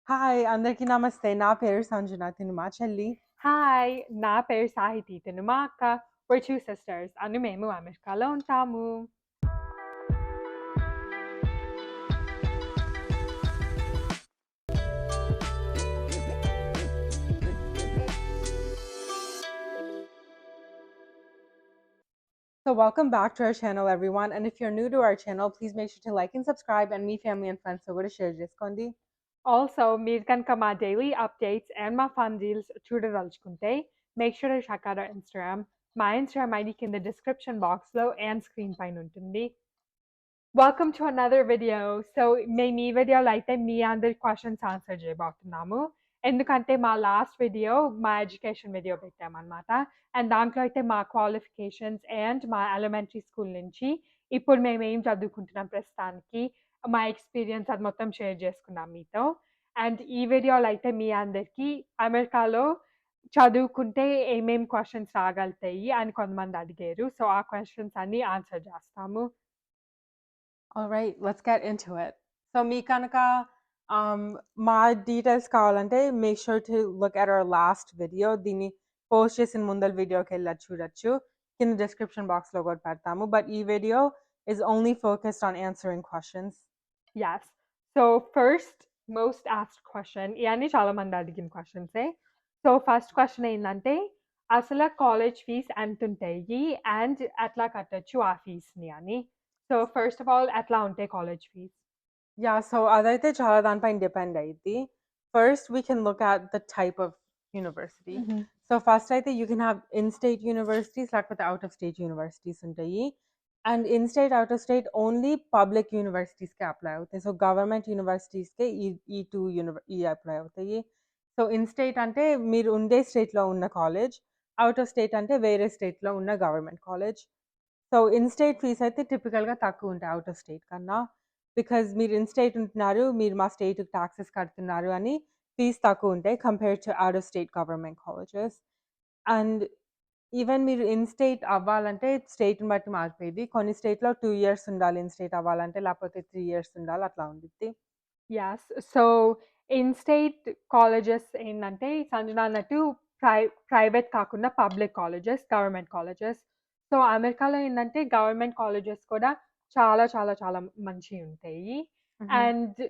Hi అందరికీ నమస్తే. నా పేరు సంజన. తిను మా చెల్లి. హాయ్! నా పేరు సాహితి. తిను మా అక్క. We're two sisters. అను మేము అమెరికాలో ఉంటాము. So welcome back to our channel everyone, and if you're new to our channel, please make sure to like and subscribe and meet family and friends తో కూడా షేర్ చేసుకోండి. Also, మీరు కనుక మా daily updates and మా fun reels చూడదలుచుకుంటే make sure to check out our Instagram. మా Instagram ID కింద డిస్క్రిప్షన్ బాక్స్‌లో అండ్ స్క్రీన్ పైన ఉంటుంది. Welcome to another video. So మేము ఈ వీడియోలో అయితే మీ అందరి క్వెషన్స్ ఆన్సర్ చేయబోతున్నాము. ఎందుకంటే మా లాస్ట్ వీడియో మా ఎడ్యుకేషన్ వీడియో పెట్టామన్నమాట. అండ్ దాంట్లో అయితే మా క్వాలిఫికేషన్స్ అండ్ మా ఎలిమెంటరీ స్కూల్ నుంచి ఇప్పుడు మేము ఏం చదువుకుంటున్నాం ప్రస్తుతానికి మా ఎక్స్పీరియన్స్ అది మొత్తం షేర్ చేసుకున్నాం మీతో. అండ్ ఈ వీడియోలో అయితే మీ అందరికీ అమెరికాలో చదువుకుంటే ఏమేం క్వెషన్స్ రాగలుగుతాయి అని కొంతమంది అడిగారు. సో ఆ క్వెషన్స్ అన్నీ ఆన్సర్ చేస్తాము. All right, let's get into it. So మీ కనుక మా డీటెయిల్స్ కావాలంటే make sure to look at our last video. దీన్ని పోస్ట్ చేసిన ముందల వీడియోకి వెళ్ళి చూడొచ్చు. కింద డిస్క్రిప్షన్ బాక్స్లో కూడా పెడతాము. But ఈ video is only focused on answering questions. Yes. So first most asked question ఇవన్నీ చాలా మంది అడిగిన క్వశ్చన్సే. సో ఫస్ట్ క్వశ్చన్ ఏంటంటే అసలు కాలేజ్ ఫీజ్ ఎంతుంటాయి అండ్ ఎట్లా కట్టొచ్చు ఆ ఫీజ్‌ని అని. సో ఫస్ట్ ఆఫ్ ఆల్ ఎట్లా ఉంటాయి కాలేజ్ ఫీజ్? Yeah, so అదైతే చాలా దానిపైన డిపెండ్ అయ్యిద్ది. First, we can look at the type of university. So first అయితే you can have in-state universities లేకపోతే out-of-state universities ఉంటాయి. And in-state, out-of-state only public universities‌కే అప్లై అవుతాయి. సో గవర్నమెంట్ యూనివర్సిటీస్‌కే ఈ 2 అప్లై అవుతాయి. సో in-state అంటే మీరు ఉండే స్టేట్‌లో ఉన్న కాలేజ్. out-of-state అంటే వేరే స్టేట్‌లో ఉన్న government college. So in-state fees అయితే టిపికల్‌గా తక్కువుంటాయి out-of-state కన్నా. బికాజ్ మీరు ఇన్-స్టేట్ ఉంటున్నారు, మీరు మా స్టేట్‌కి టాక్సెస్ కడుతున్నారు అని ఫీస్ తక్కువుంటాయి compared to out-of-state government colleges. And even మీరు ఇన్-స్టేట్ అవ్వాలంటే స్టేట్‌ని బట్టి మారిపోయిద్ది. కొన్ని స్టేట్‌లో 2 ఇయర్స్ ఉండాలి ఇన్-స్టేట్ అవ్వాలంటే, లేకపోతే 3 ఇయర్స్ ఉండాలి అట్లా ఉండిద్ది. యెస్. సో ఇన్-స్టేట్ కాలేజెస్ ఏంటంటే సంజన అన్నట్టు ప్రైవేట్ కాకుండా public colleges, government colleges. So అమెరికాలో ఏంటంటే గవర్నమెంట్ కాలేజెస్ కూడా చాలా చాలా చాలా మంచియుంటాయి. హుహు. అండ్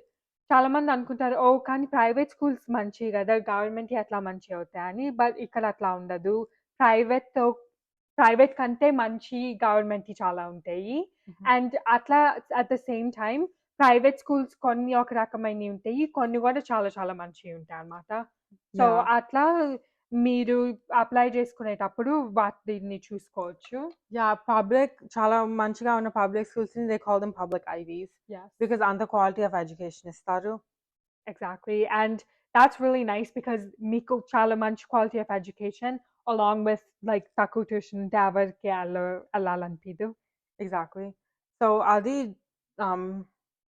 చాలామంది అనుకుంటారు, ఓహ్! కానీ ప్రైవేట్ స్కూల్స్ మంచియి గదా! గవర్నమెంట్‌యి ఎట్లా మంచియవుతాయని. బట్ ఇక్కడ అట్లా ఉండదు. ప్రైవేట్‌తో ప్రైవేట్ కంటే మంచి గవర్నమెంట్‌యి చాలా ఉంటాయి. హుహు. అండ్ అట్లా at the same time private schools కొన్ని ఒక రకమైనవి ఉంటాయి. కొన్ని కూడా చాలా చాలా మంచివి ఉంటాయన్నమాట. So, yeah! అట్లా మీరు అప్లై చేసుకునేటప్పుడు వాటిని చూసుకోవచ్చు. యాహ్! పబ్లిక్ చాలా మంచిగా ఉన్న పబ్లిక్ స్కూల్స్‌ని they call them public Ivies. Yes. Because అంత క్వాలిటీ ఆఫ్ ఎడ్యుకేషన్ ఇస్తారు. Exactly. And that's really nice because మీకు చాలా మంచి quality of education along with like తక్కువ ట్యూషన్ ఉంటే ఎవరికీ ఎళ్ళాలనిపియదు. ఎగ్జాక్ట్‌లీ. సో, అది ఆహ్,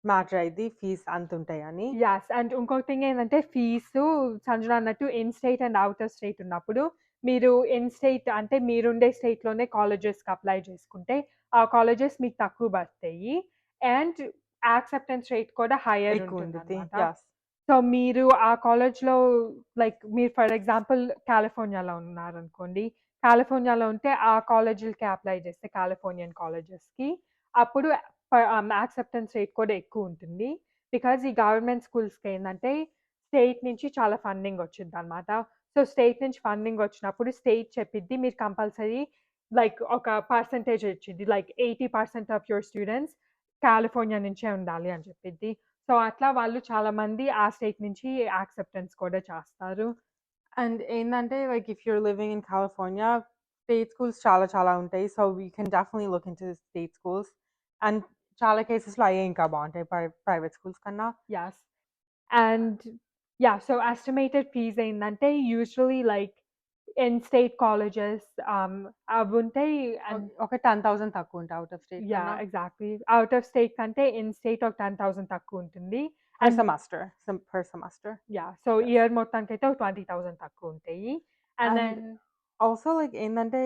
మ్యాటర్ అయ్యిద్ది ఫీస్ అంతుంటాయని. యెస్. అండ్ ఇంకొక థింగ్ ఏంటంటే ఫీసు సంజన అన్నట్టు in state and out of state ఉన్నప్పుడు మీరు ఇన్ స్టేట్ అంటే మీరుండే స్టేట్‌లోనే కాలేజెస్‌కి అప్లై చేసుకుంటే ఆ కాలేజెస్ మీకు తక్కువ పడతాయి. అండ్ యాక్సెప్టెన్స్ రేట్ కూడా హైయర్ ఎక్కువుండిద్ది. ఉంటుందన్నమాట. యెస్. సో, మీరు ఆ కాలేజ్‌లో లైక్ మీరు ఫర్ ఎగ్జాంపుల్ కాలిఫోర్నియాలో ఉన్నారనుకోండి. కాలిఫోర్నియాలో ఉంటే ఆ కాలేజీలకే అప్లై చేస్తే కాలిఫోర్నియన్ కాలేజెస్‌కి అప్పుడు యాక్సెప్టెన్స్ రేట్ కూడా ఎక్కువుంటుంది. బికాజ్ ఈ గవర్నమెంట్ స్కూల్స్‌కేందంటే స్టేట్ నుంచి చాలా ఫండింగ్ వచ్చిద్దనమాట. సో, స్టేట్ నుంచి ఫండింగ్ వచ్చినప్పుడు స్టేట్ చెప్పిద్ది మీరు కంపల్సరీ లైక్ ఒక పర్సెంటేజ్ ఇచ్చిద్ది. Like 80% of your students California నుంచే ఉండాలి అని చెప్పిద్ది. సో, అట్లా వాళ్ళు చాలామంది ఆ స్టేట్ నుంచి యాక్సెప్టెన్స్ కూడా చేస్తారు. అండ్ ఏందంటే like if you're living in California state schools చాలా చాలా ఉంటాయి. So, we can definitely look into state schools. And చాలా కేసెస్‌లో అయ్యే ఇంకా బావుంటాయి ప్రైవేట్ స్కూల్స్ కన్నా. Yes. And yeah! So, estimated fees ఏందంటే usually like in state colleges అవుంటాయి అండ్ ఒక 10,000 తక్కువుంటాయి ఔట్ ఆఫ్ స్టేట్ యాహ్! కన్నా. ఎగ్జాక్ట్‌లీ. ఔట్ ఆఫ్ స్టేట్ కంటే ఇన్ స్టేట్ ఒక 10,000 తక్కువుంటుంది. Per and semester. Per semester. Yeah! So, yes. Year మొత్తానికైతే ఒక 20,000 తక్కువుంటాయి. And and then also like ఏందంటే,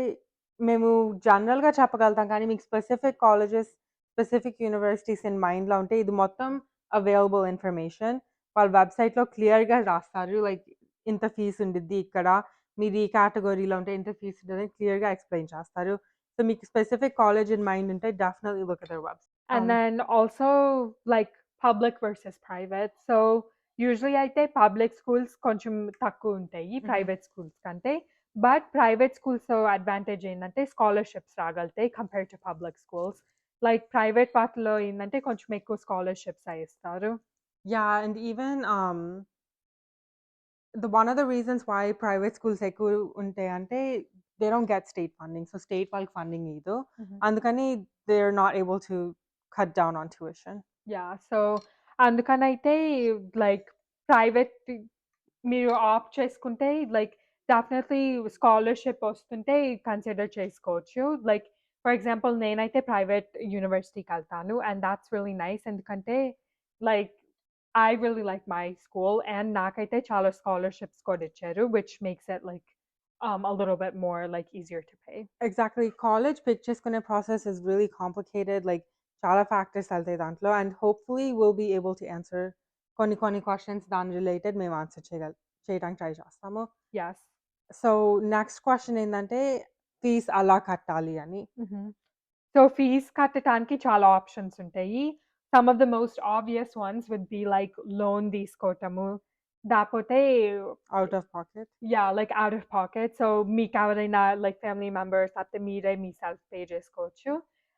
మేము జనరల్‌గా చెప్పగలుగుతాం కానీ, మీకు specific colleges, specific universities in మైండ్‌లో ఉంటే, ఇది మొత్తం అవైలబుల్ ఇన్ఫర్మేషన్. వాళ్ళ వెబ్‌సైట్‌లో క్లియర్‌గా రాస్తారు. లైక్ ఇంత ఫీస్ ఉండిద్ది ఇక్కడ. మీరు ఈ కేటగరీలో ఉంటే ఇంత ఫీస్ ఉంటదని క్లియర్‌గా ఎక్స్‌ప్లెయిన్ చేస్తారు. సో, మీకు స్పెసిఫిక్ కాలేజ్ ఇన్ మైండ్ ఉంటే definitely look at there website. And then also like public versus private. So usually అయితే పబ్లిక్ స్కూల్స్ కొంచెం తక్కువ ఉంటాయి ప్రైవేట్ స్కూల్స్ కంటే. బట్ ప్రైవేట్ స్కూల్స్ అడ్వాంటేజ్ ఏంటంటే స్కాలర్షిప్స్ రాగలుగుతాయి compare to public schools. Like private వాటిలో ఏంటంటే కొంచెం ఎక్కువ స్కాలర్షిప్స్ ఇస్తారు. Yeah, and even one of the reasons why private schools ఎక్కువ ఉంటాయి అంటే they don't get state funding. So state వాళ్ళకి ఫండింగ్ ఇయ్యదు. అందుకని they're not able to cut down on tuition. Yeah. So అందుకనైతే లైక్ ప్రైవేట్ మీరు opt చేసుకుంటే like definitely scholarship వస్తుంటే consider చేసుకోవచ్చు. లైక్ ఫర్ ఎగ్జాంపుల్ నేనైతే ప్రైవేట్ యూనివర్సిటీకెళ్తాను అండ్ థాట్స్ రియల్లీ నైస్. ఎందుకంటే like I really like my school and నాకైతే చాలా స్కాలర్‌షిప్స్ కూడా ఇచ్చారు which makes it like a little bit more like easier to pay. Exactly. College pick చేసుకునే process is really complicated. Like చాలా factors వెళ్తాయి దాంట్లో and hopefully we'll be able to answer కొన్ని questions దాని related మేము answer చేయడానికి try చేస్తాము. Yes. So next question ఏంటంటే ఫీజ్ అలా కట్టాలి అని. సో ఫీజ్ కట్టడానికి చాలా ఆప్షన్స్ ఉంటాయి. Some of the most obvious ones would be like loan తీసుకోవటము. లేకపోతే out of pocket. Like out of pocket. So మీకెవరైనా లైక్ ఫ్యామిలీ మెంబర్స్ లేకపోతే మీరే మీ సెల్ఫ్ పే చేసుకోవచ్చు.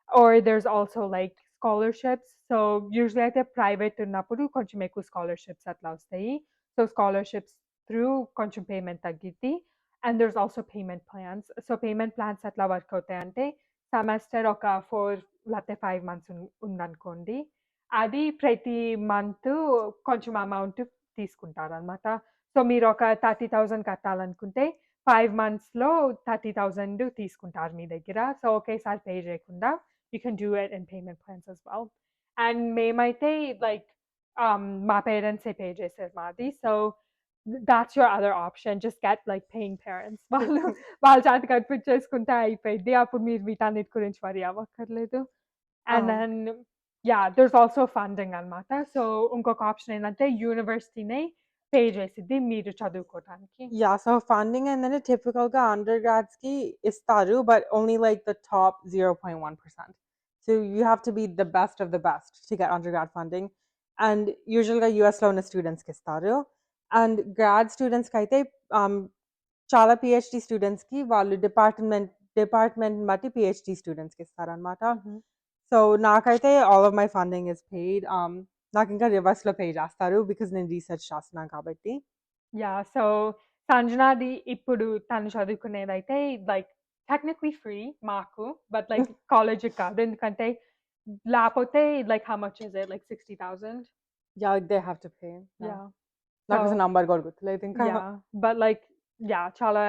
Or there's also like scholarships. So usually అయితే private ఉన్నప్పుడు కొంచెం ఎక్కువ స్కాలర్‌షిప్స్ అట్లా వస్తాయి. సో స్కాలర్‌షిప్స్ త్రూ కొంచెం పేమెంట్ తగ్గిద్ది. And there's also payment plans. So payment plans ఎట్లా వర్క్ అవుతాయంటే సెమెస్టర్ ఒక 4 లేకపోతే 5 మంత్స్ ఉందనుకోండి. అది ప్రతి మంత్ కొంచెం అమౌంట్ తీసుకుంటారనమాట. సో మీరు ఒక 30,000 కట్టాలనుకుంటే 5 మంత్స్‌లో 30,000 తీసుకుంటారు మీ దగ్గర. సో ఒకేసారి పే చేయకుండా you can do it in payment plans as well. And మేమైతే లైక్ మా పేరెంట్సే పే చేసారు మాది. So that's your other option. Just get like paying parents. వాళ్ళ చేత కట్టిపిచ్చేసుకుంటే అయిపోయిద్ది. అప్పుడు మీరు వీటన్నిటి గురించి వరీ అవ్వక్కర్లేదు. And then there's also funding అనమాట. సో ఇంకొక ఆప్షన్ ఏంటంటే యూనివర్సిటీనే పే చేసిద్ది మీరు చదువుకోవటానికి. Yeah, so funding ఏంటంటే typicalగా undergradsకి ఇస్తారు but only like the top 0.1%. So you have to be the best of the best to get undergrad funding. And usually USలో ఉన్న స్టూడెంట్స్కి ఇస్తారు. And grad స్టూడెంట్స్కి అయితే చాలా PhD స్టూడెంట్స్కి వాళ్ళు డిపార్ట్మెంట్ బట్టి PhD స్టూడెంట్స్కి ఇస్తారనమాట. సో నాకైతే all of my funding is paid. నాకు ఇంకా రివర్స్లో పే చేస్తారు బికాస్ నేను రీసెర్చ్ చేస్తున్నాను కాబట్టి. సో సంజనాది ఇప్పుడు తను చదువుకునేదైతే లైక్ టెక్నికల్లీ ఫ్రీ మాకు. బట్ లైక్ కాలేజ్‌కి కాదు. ఎందుకంటే లేపోతే like how much is it? Like 60,000? Yeah, they have to pay. Yeah. నాకు అసలు So నంబర్ కూడా గుర్తులేదు ఇంకా. but like చాలా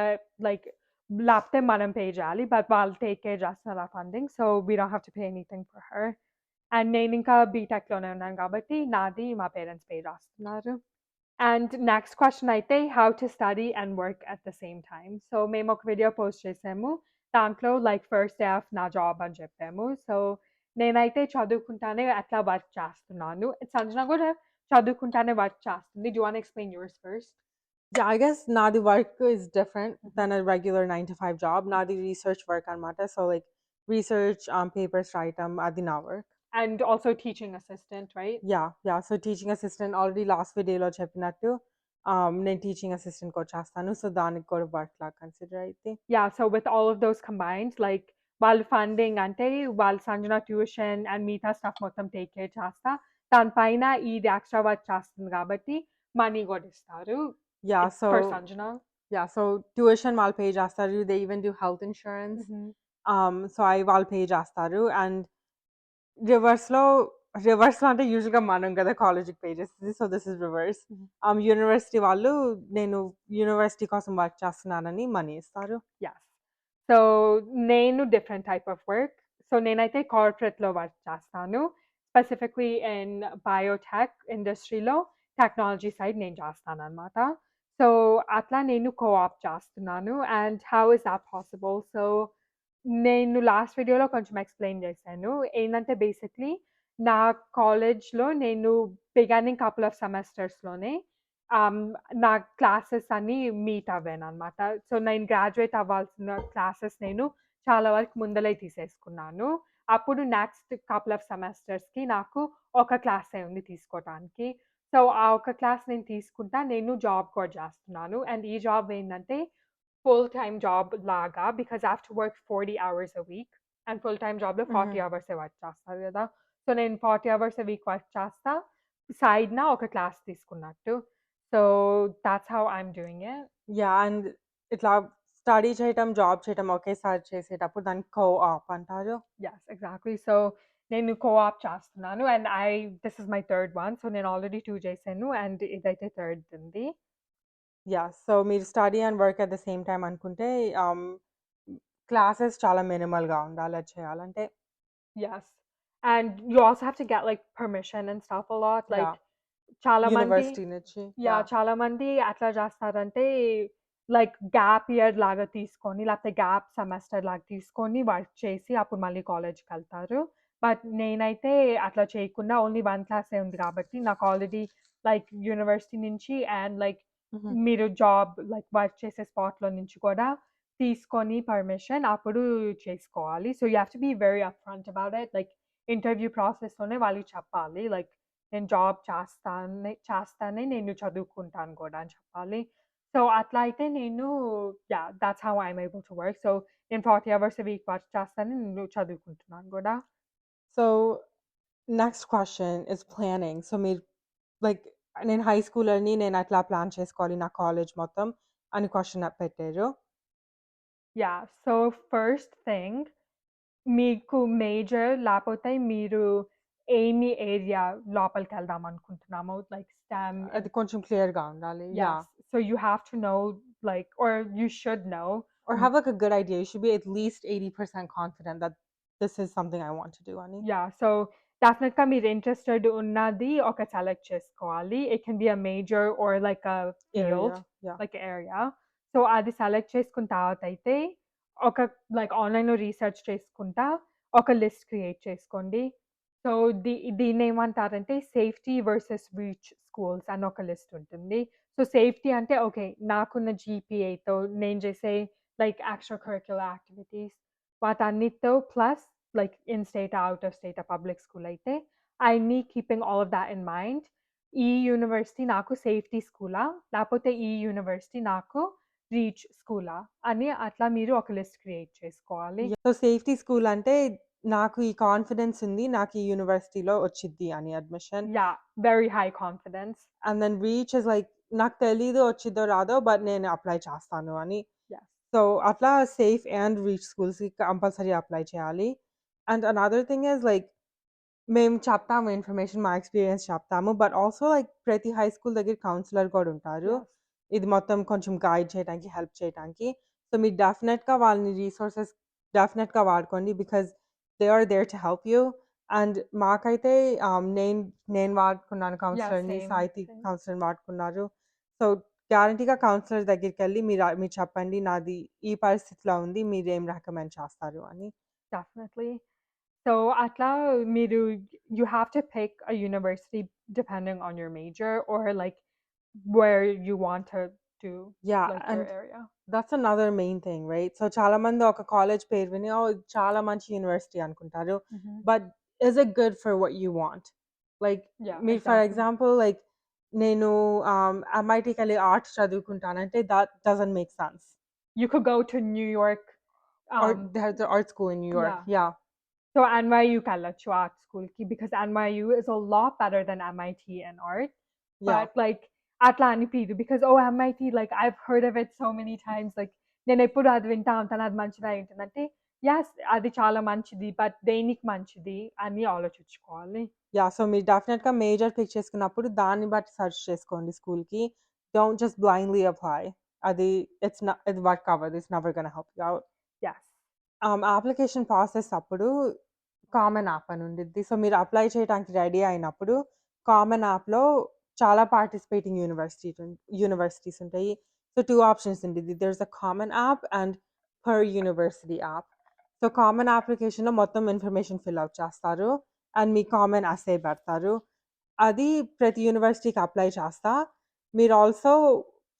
like లేపోతే మనం పే చేయాలి. బట్ వాళ్ళు టేక్ కేర్ చేస్తున్నారు ఆ funding. So we don't have to pay anything for her. And నేనింకా బీటెక్‌లోనే ఉన్నాను కాబట్టి నాది మా పేరెంట్స్ పే చేస్తున్నారు. అండ్ నెక్స్ట్ క్వెషన్ అయితే how to study and work at the same time. So మేము ఒక వీడియో పోస్ట్ చేసాము. దాంట్లో లైక్ ఫస్ట్ డే ఆఫ్ నా జాబ్ అని చెప్పాము. సో నేనైతే చదువుకుంటానే అట్లా వర్క్ చేస్తున్నాను. సంజన కూడా చదువుకుంటానే వర్క్ చేస్తుంది. Do you want explain yours first? Yeah, I guess నాది work is different than a regular 9 to 5 job. నాది research work అనమాట. So like research, papers రాయటం అది నా work. And also teaching assistant, right? Yeah. So teaching assistant already last videoలో చెప్పినట్టు నేను teaching assistant కూడా చేస్తాను. సో దానికి కూడా వర్క్ లాగా కన్సిడర్ అయితే. So with all of those combined, like వాళ్ళ ఫండింగ్ అంటే వాళ్ళ సంజన ట్యూషన్ అండ్ మిగతా స్టఫ్ మొత్తం టేక్ కేర్ చేస్తా. దానిపైన ఇది ఎక్స్ట్రా వర్క్ చేస్తుంది కాబట్టి మనీ కూడా ఇస్తారు. Yeah, for Sanjana. so tuition వాళ్ళు పే చేస్తారు. They even do health insurance. So అవి వాళ్ళు పే చేస్తారు. అండ్ రివర్స్‌లో అంటే యూజువల్‌గా మనం కదా కాలేజ్‌కి పే చేసేది. So this is reverse. University వాళ్ళు నేను యూనివర్సిటీ కోసం వర్క్ చేస్తున్నానని మనీ ఇస్తారు. సో నేను different type of work. So నేనైతే కార్పొరేట్‌లో వర్క్ చేస్తాను. స్పెసిఫిక్‌లీ ఇన్ బయోటెక్ ఇండస్ట్రీలో టెక్నాలజీ సైడ్ నేను చేస్తాననమాట. సో అట్లా నేను కోఆప్ చేస్తున్నాను. And how is that possible? So నేను లాస్ట్ వీడియోలో కొంచెం ఎక్స్‌ప్లెయిన్ చేశాను. ఏందంటే బేసిక్‌లీ నా కాలేజ్‌లో నేను బిగినింగ్ కపుల్ ఆఫ్ సెమెస్టర్స్‌లోనే ఆహ్, నా క్లాసెస్ అన్నీ మీట్ అవ్వాననమాట. సో, నేను గ్రాడ్యుయేట్ అవ్వాల్సిన క్లాసెస్ నేను చాలా వరకు ముందలే తీసేసుకున్నాను. అప్పుడు నెక్స్ట్ కపుల్ ఆఫ్ సెమెస్టర్స్‌కి నాకు ఒక క్లాసే ఉంది తీసుకోటానికి. సో, ఆ ఒక్క క్లాస్ నేను తీసుకుంటా. నేను జాబ్ కూడా చేస్తున్నాను. అండ్ ఈ జాబ్ ఏంటంటే ఫుల్ టైమ్ జాబ్ లాగా because I have to work 40 hours a week. And full time జాబ్‌లో 40 అవర్సే వర్క్ చేస్తారు గదా! సో, నేను 40 అవర్స్ ఎ వీక్ వర్క్ చేస్తా. సైడ్‌న ఒక క్లాస్ తీసుకున్నట్టు. So, thoughts how I'm doing it. Yeah! And ఇట్లా స్టడీ చేయటం, జాబ్ చేయటం ఒకేసారి చేసేటప్పుడు దాన్ని కో-ఆప్ అంటారు. Yes, exactly. సో, నేను కో-ఆప్ చేస్తున్నాను. And this is my third one. So, నేను ఆల్రెడీ 2 చేశాను. అండ్ ఇదైతే థర్డ్‌దుంది. యాహ్! సో, మీరు study and work at the same time అనుకుంటే ఆహ్, క్లాసెస్ చాలా మినిమల్‌గా ఉండాలి అది చేయాలంటే. Yes. And you also have to get like permission and stuff a lot. Like yeah! చాలా మంది యూనివర్సిటీ నుంచి. యాహ్! యాహ్! చాలా మంది ఎట్లా చేస్తారంటే లైక్ గ్యాప్ ఇయర్ లాగా తీసుకొని లేకపోతే గ్యాప్ సెమెస్టర్ లాగా తీసుకొని వర్క్ చేసి అప్పుడు మళ్ళీ కాలేజ్‌కెళ్తారు. బట్ నేనైతే అట్లా చేయకుండా ఓన్లీ 1 క్లాసే ఉంది కాబట్టి నాకు ఆల్రెడీ లైక్ యూనివర్సిటీ నుంచి అండ్ లైక్ హుహు. మీరు జాబ్ లైక్ వర్క్ చేసే స్పాట్‌లో నుంచి కూడా తీసుకొని పర్మిషన్ అప్పుడు చేసుకోవాలి. So, you have to be very upfront about it. Like interview ప్రాసెస్‌లోనే వాళ్ళకి చెప్పాలి. లైక్ నేను జాబ్ చేస్తానే నేను చదువుకుంటాను కూడా అని చెప్పాలి. సో, అట్లా అయితే నేను yeah! Thoughts how I'm able to work. So, నేను 40 అవర్స్ ఎ వీక్ వర్క్ చేస్తాను. నేను చదువుకుంటున్నాను గూడా. So, next question is planning. So, మీరు లైక్ నేను హై స్కూలర్‌ని నేను అట్లా ప్లాన్ చేసుకోవాలి నా కాలేజ్ మొత్తం అని క్వెషన్ పెట్టారు. యాహ్! సో, ఫస్ట్ థింగ్ మీకు మేజర్ లేపోతే మీరు ఎనీ ఏరియా లోపలికెళ్దాం అనుకుంటున్నాము. లైక్ స్టెమ్, అది కొంచెం క్లియర్‌గా ఉండాలి. Yeah! yes. So you have to know, like, or you should know. Or have like a good idea. You should be at least 80% confident that this is something I want to do అని. Yeah. So డెఫినిట్‌గా మీరు interested ఉన్నది ఒక select చేసుకోవాలి. It can be a major or like a field, area. Yeah! Like area. So అది select చేసుకున్న తర్వాతయితే ఒక లైక్ ఆన్‌లైన్‌లో రీసెర్చ్ చేసుకుంటా ఒక లిస్ట్ క్రియేట్ చేసుకోండి. సో దీన్నేమంటారంటే సేఫ్టీ వర్సెస్ రీచ్ స్కూల్స్ అని ఒక లిస్ట్ ఉంటుంది. సో సేఫ్టీ అంటే ఓకే. నాకున్న జీపీఏతో నేను చేసే లైక్ ఎక్స్‌ట్రా కరిక్యులర్ యాక్టివిటీస్ వాటన్నిటితో plus like in state, out of state, a public school అయితే అయన్నీ keeping all of thought in mind. ఈ యూనివర్సిటీ నాకు సేఫ్టీ స్కూలా? లేపోతే ఈ యూనివర్సిటీ నాకు రీచ్ స్కూలా? అని అట్లా మీరు ఒక లిస్ట్ క్రియేట్ చేసుకోవాలి. సో, సేఫ్టీ స్కూల్ అంటే నాకు ఈ కాన్ఫిడెన్స్ ఉంది. నాకు ఈ యూనివర్సిటీలో వచ్చిద్ది అని admission. Yeah! Very high confidence. And then reach is like నాకు తెలీదు వచ్చిద్దో రాదో బట్ నేను అప్లై చేస్తాను అని. యెస్. సో, అట్లా సేఫ్ అండ్ రీచ్ స్కూల్స్‌కి కంపల్సరీ అప్లై చేయాలి. And another thing is like మేము చెప్తాము ఇన్ఫర్మేషన్ మా ఎక్స్‌పీరియన్స్ చెప్తాము. బట్ ఆల్సో లైక్ ప్రతి హై స్కూల్ దగ్గర కౌన్సిలర్ కూడా ఉంటారు. యెస్. ఇది మొత్తం కొంచెం గైడ్ చేయటానికి, హెల్ప్ చేయటానికి. సో, మీరు డెఫినెట్‌గా వాళ్ళని రిసోర్సెస్ డెఫినెట్‌గా వాడుకోండి. Because they are there to help you. And మాకైతే నేను నేను వాడుకున్నాను యాహ్! కౌన్సిలర్‌ని. సేమ్. సాహితీ సేమ్. కౌన్సిలర్‌ని వాడుకున్నారు. సో, గ్యారంటీగా కౌన్సిలర్ దగ్గరికెళ్ళి మీరు చెప్పండి నాది ఈ పరిస్థితిలో ఉంది. మీరేం రికమెండ్ చేస్తారు అని. డెఫినైట్‌లీ. సో అట్లా మీరు you have to pick a university depending on your major or like where you want to do yeah! Like your and area. That's another main thing right? So, చాలామంది ఒక college పేరు విని ఓహ్! ఇది చాలా మంచి university అనుకుంటారు. హుహు. But is it good for what you want? Like yeah! మీరు ఫర్ ఎగ్జాక్ట్‌లీ. ఎగ్జాంపుల్ లైక్ నేను ఎంఐటీకెళ్ళి ఆర్ట్స్ చదువుకుంటానంటే that doesn't make sense. You could go to New York. Or Um, there's the art school in New York. yeah. Yeah. So NYU art school ki because NYU is a lot better than MIT in art. Yeah. But like అట్లా అనిపియదు because oh MIT like I've heard of it so many times like నేనెప్పుడు అది వింటా ఉంటాను అది మంచిదా ఏంటంటే yes అది చాలా మంచిది బట్ దేనికి మంచిది అని ఆలోచించుకోవాలి. యాహ్! సో, మీరు డెఫినెట్‌గా మేజర్ పిక్ చేసుకున్నప్పుడు దాన్ని బట్టి సెర్చ్ చేసుకోండి స్కూల్‌కి. Don't just blindly apply. అది ఇది వర్క్ అవ్వదు. It's never gonna help you out. Yes. Application process అప్పుడు కామన్ యాప్ అని ఉండిద్ది. సో, మీరు అప్లై చేయటానికి రెడీ అయినప్పుడు కామన్ యాప్‌లో చాలా పార్టిసిపేటింగ్ యూనివర్సిటీస్ ఉంటాయి. సో, 2 ఆప్షన్స్ ఉండిద్ది. There's a common app and per university app. So, common అప్లికేషన్‌లో మొత్తం ఇన్ఫర్మేషన్ ఫిల్ ఔట్ చేస్తారు. అండ్ మీ కామన్ అసే పెడతారు. అది ప్రతి యూనివర్సిటీకి అప్లై చేస్తా. మీరు ఆల్సో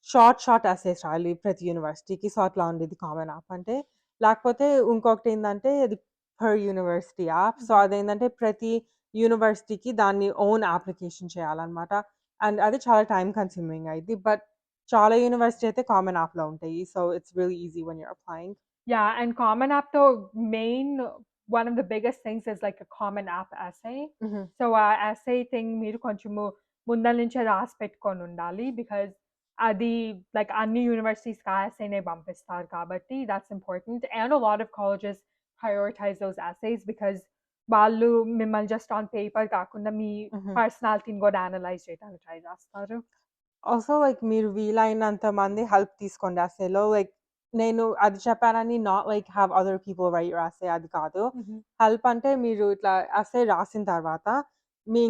షార్ట్ ఎస్సేస్ రాయాలి ప్రతి యూనివర్సిటీకి. సో, అట్లా ఉండేది కామన్ యాప్ అంటే. లేకపోతే ఇంకొకటేందంటే అది పర్ యూనివర్సిటీ యాప్. సో, అదేంటంటే ప్రతి యూనివర్సిటీకి దాన్ని ఓన్ అప్లికేషన్ చేయాలనమాట. అండ్ అది చాలా టైమ్ కన్స్యూమింగ్ అయిద్ది. బట్ చాలా యూనివర్సిటీ అయితే కామన్ యాప్‌లో ఉంటాయి. So, it's really easy when you're applying. Yeah, and Common App though one of the biggest things is like a Common App essay. హుహు. So ఆ essay thing మీరు కొంచెము ముందల నుంచే రాసి పెట్టుకొని ఉండాలి బికాజ్ అది లైక్ అన్ని యూనివర్సిటీస్కి ఆ essayనే పంపిస్తారు కాబట్టి that's important. And a lot of colleges prioritize those essays because వాళ్ళు మిమ్మల్ని జస్ట్ ఆన్ పేపర్ కాకుండా మీ హుహు. పర్సనాలిటీని కూడా అనలైజ్ చేయడానికి ట్రై చేస్తారు. ఆల్సో లైక్ మీరు వీలైనంత మంది హెల్ప్ తీసుకోండి ఎస్సేలో. లైక్ నేను అది చెప్పానని not like have other people right your essay అది కాదు. హెల్ప్ అంటే మీరు ఇట్లా ఎస్సే రాసిన తర్వాత మీ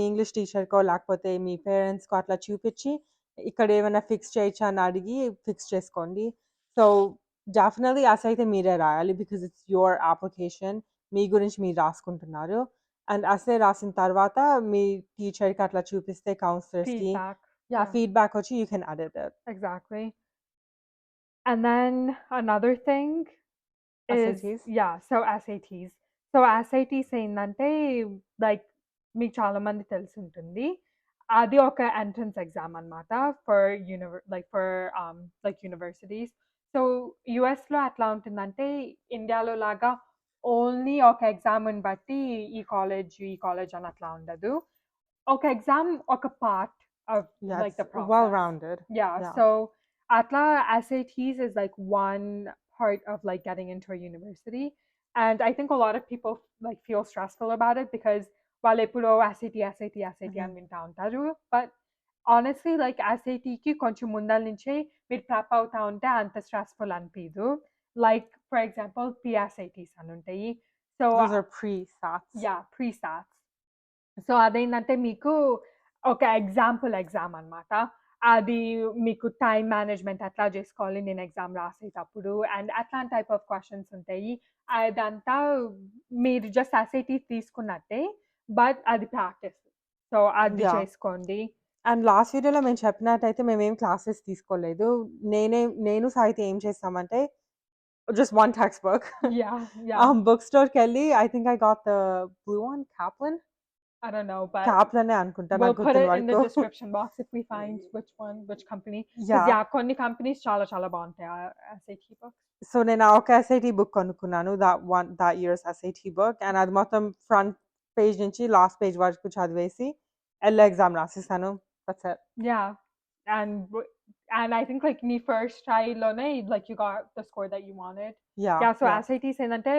ఇంగ్లీష్ టీచర్‌కో లేకపోతే మీ పేరెంట్స్‌కో అట్లా చూపిచ్చి ఇక్కడ ఏమైనా ఫిక్స్ చేయొచ్చా అని అడిగి ఫిక్స్ చేసుకోండి. సో, డెఫినెట్‌లీ ఎస్సే అయితే మీరే రాయాలి. Because it's your application. మీ గురించి మీరు రాసుకుంటున్నారు. అండ్ ఎస్సే రాసిన తర్వాత మీ టీచర్‌కి అట్లా చూపిస్తే కౌన్సిలర్స్‌కి Feedback. yeah, feedback వచ్చి you can edit it. Exactly. And then another thing is SATs? yeah, so SATs. So SATs ఏందంటే లైక్ మీకు చాలా మంది తెలిసుంటుంది. అది ఒక ఎంట్రన్స్ ఎగ్జామ్ అన్నమాట ఫర్ యూనివర్సిటీస్. సో యూఎస్‌లో ఎట్లా ఉంటుందంటే ఇండియాలో లాగా ఓన్లీ ఒక ఎగ్జామ్‌ని బట్టి ఈ కాలేజ్ అని అట్లా ఉండదు. ఒక ఎగ్జామ్ ఒక part of Yeah, like it's the process. well-rounded. Yeah, Yeah. so atla SATs is like one part of like getting into a university. And I think a lot of people like feel stressful about it because while epudo SAT Mhm. అని వింటా ఉంటారు. But honestly, like SAT కి కొంచెం ముందల నుంచే మీరు prep అవుతా ఉంటే అంత stressful అనిపిదు. Like for example, PSATs అని ఉంటాయి. So Those are pre-SATs. yeah, pre-SATs. So అదేంటంటే మీకు ఒక ఎగ్జామ్ అన్నమాట. అది మీకు టైమ్ మేనేజ్‌మెంట్ ఎట్లా జేసుకోవాలి నేను ఎగ్జామ్ రాసేటప్పుడు అండ్ అట్లాంటి టైప్ ఆఫ్ క్వెషన్స్ ఉంటాయి. అదంతా మీరు జస్ట్ ఎస్ఏటీ తీసుకున్నట్టే. బట్ అది ప్రాక్టీస్. సో అది Yeah. చేసుకోండి. అండ్ లాస్ట్ వీడియోలో మేము చెప్పినట్టయితే మేమేం క్లాసెస్ తీసుకోలేదు. నేను సాహితి ఏం చేసామంటే just one textbook. Yeah! Yeah! bookstoreకెళ్ళి I think I got the blue one, Kaplan? I don't know, but Kaplanనే అనుకుంటా we'll నాకు put గుర్తున్న it in the వరకు. description box if we find which company. Because Yeah. yeah, కొన్ని companies చాలా చాలా బావుంటాయి SAT books. So, నేను ఆ ఒక ఎస్ఐటీ బుక్ కొనుక్కున్నాను. that year's SAT book. And అది మొత్తం ఫ్రంట్ పేజ్ నుంచి లాస్ట్ పేజ్ వరకు చదివేసి ఎళ్లి ఎగ్జామ్ రాసేసాను. That's it. Yeah. And and I think like me first try లోనే like you got the score that you wanted. Yeah! Yeah, so yeah! SATs ఏందంటే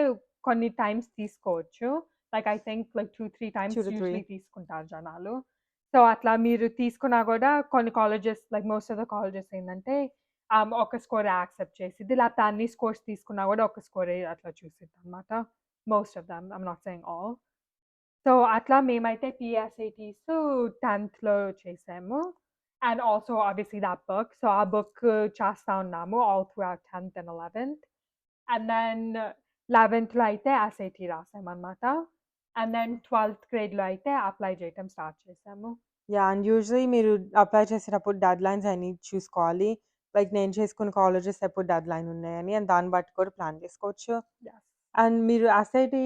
కొన్ని టైమ్స్ తీసుకోవచ్చు. Like I think like 2, 3 times 2 to 3. usually తీసుకుంటారు జనాలు. So అట్లా మీరు తీసుకున్నా గూడా కొన్ని colleges like most of the colleges ఏందంటే ఒక స్కోరే యాక్సెప్ట్ చేసిద్ది. లేకపోతే అన్ని స్కోర్స్ తీసుకున్నా గూడా ఒక స్కోరే అట్లా చూసిద్దనమాట. Most of them. I'm not saying all. So అట్లా మేమైతే PSATs 10థ్‌లో చేసాము. And also obviously that book. So ఆ బుక్ చేస్తా ఉన్నాము all throughout 10th and 11th. And then 11thలో అయితే ఎస్ఏటీ రాసామనమాట. And then 12th గ్రేడ్‌లో అయితే అప్లై చేయటం స్టార్ట్ చేసాము. యాహ్! అండ్ యూజువల్లీ మీరు అప్లై చేసేటప్పుడు డెడ్‌లైన్స్ అయన్నీ చూసుకోవాలి. లైక్ నేను చేసుకున్న కాలేజెస్ ఎప్పుడు డెడ్‌లైన్ ఉన్నాయని అండ్ దాన్ని బట్టి కూడా ప్లాన్ చేసుకోవచ్చు. Yes. అండ్ మీరు ఎస్ఐటీ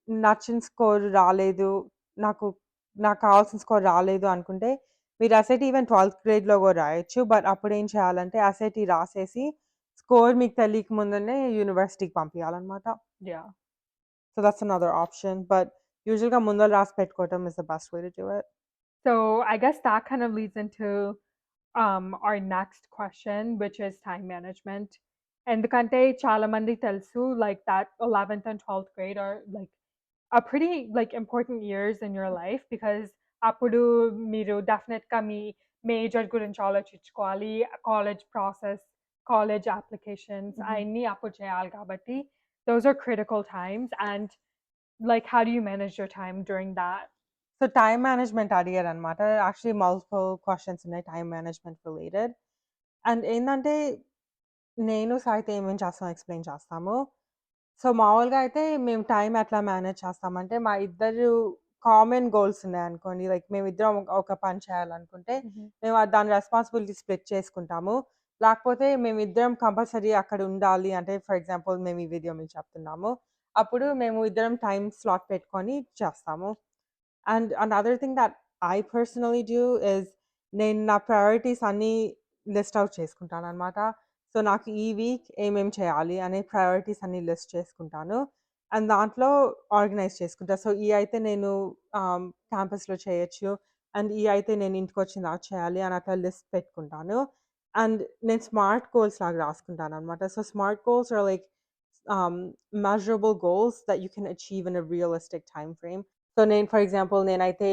నచ్చిన స్కోర్ రాలేదు. నాకు నాకు కావాల్సిన స్కోర్ రాలేదు అనుకుంటే, మీరు ఎస్ఐటీ ఈవెన్ 12థ్ గ్రేడ్‌లో గూడా రాయొచ్చు. బట్ అప్పుడేం చేయాలంటే ఎస్ఐటీ రాసేసి స్కోర్ మీకు తెలియక ముందునే యూనివర్సిటీకి పంపియాలనమాట. Yeah. So, that's another option. But యూజువల్‌గా ముందల రాసి పెట్టుకోవటం is the best way to do it. So I guess that kind of leads into our next question, which is time management. ఎందుకంటే చాలా మందికి తెలుసు like that 11th and 12th grade are like a pretty like important years in your life because అప్పుడు మీరు డెఫినెట్‌గా మీ major గురించి ఆలోచించుకోవాలి. College process, college applications హుహు. అయన్నీ అప్పుడు చేయాలి కాబట్టి those are critical times and like how do you manage your time during that? So, time management అడిగారనమాట. యాక్చువల్లీ మల్టిపుల్ క్వెషన్స్ ఉన్నాయి టైమ్ మేనేజ్‌మెంట్ రిలేటెడ్. అండ్ ఏందంటే నేను సాహితి ఏమేం చేస్తామో ఎక్స్‌ప్లెయిన్ చేస్తాము. సో, మామూలుగా అయితే మేము టైం ఎట్లా మేనేజ్ చేస్తామంటే, మా ఇద్దరు కామన్ గోల్స్ ఉన్నాయనుకోండి. లైక్ మేమిద్దరం ఒక పని చేయాలనుకుంటే, మేము దాని రెస్పాన్సిబిలిటీ స్ప్లిట్ చేసుకుంటాము. లేకపోతే మేమిద్దరం కంపల్సరీ అక్కడ ఉండాలి అంటే, ఫర్ ఎగ్జాంపుల్ మేము ఈ వీడియో మీకు చెప్తున్నాము. అప్పుడు మేము ఇద్దరం టైమ్ స్లాట్ పెట్టుకొని చేస్తాము. And another thing that I personally do is నేను నా ప్రయారిటీస్ అన్నీ లిస్ట్ ఔట్ చేసుకుంటాననమాట. సో, నాకు ఈ వీక్ ఏమేం చేయాలి అనే ప్రయారిటీస్ అన్నీ లిస్ట్ చేసుకుంటాను. అండ్ దాంట్లో ఆర్గనైజ్ చేసుకుంటా. సో, ఇయి అయితే నేను క్యాంపస్‌లో చేయొచ్చు. అండ్ ఇయి అయితే నేను ఇంటికొచ్చిన తర్వాత చేయాలి అని అట్లా లిస్ట్ పెట్టుకుంటాను. అండ్ నేను స్మార్ట్ గోల్స్ లాగా రాసుకుంటాననమాట. So, smart goals are like measurable goals that you can achieve in a realistic time frame. So, నేను ఫర్ ఎగ్జాంపుల్ నేనైతే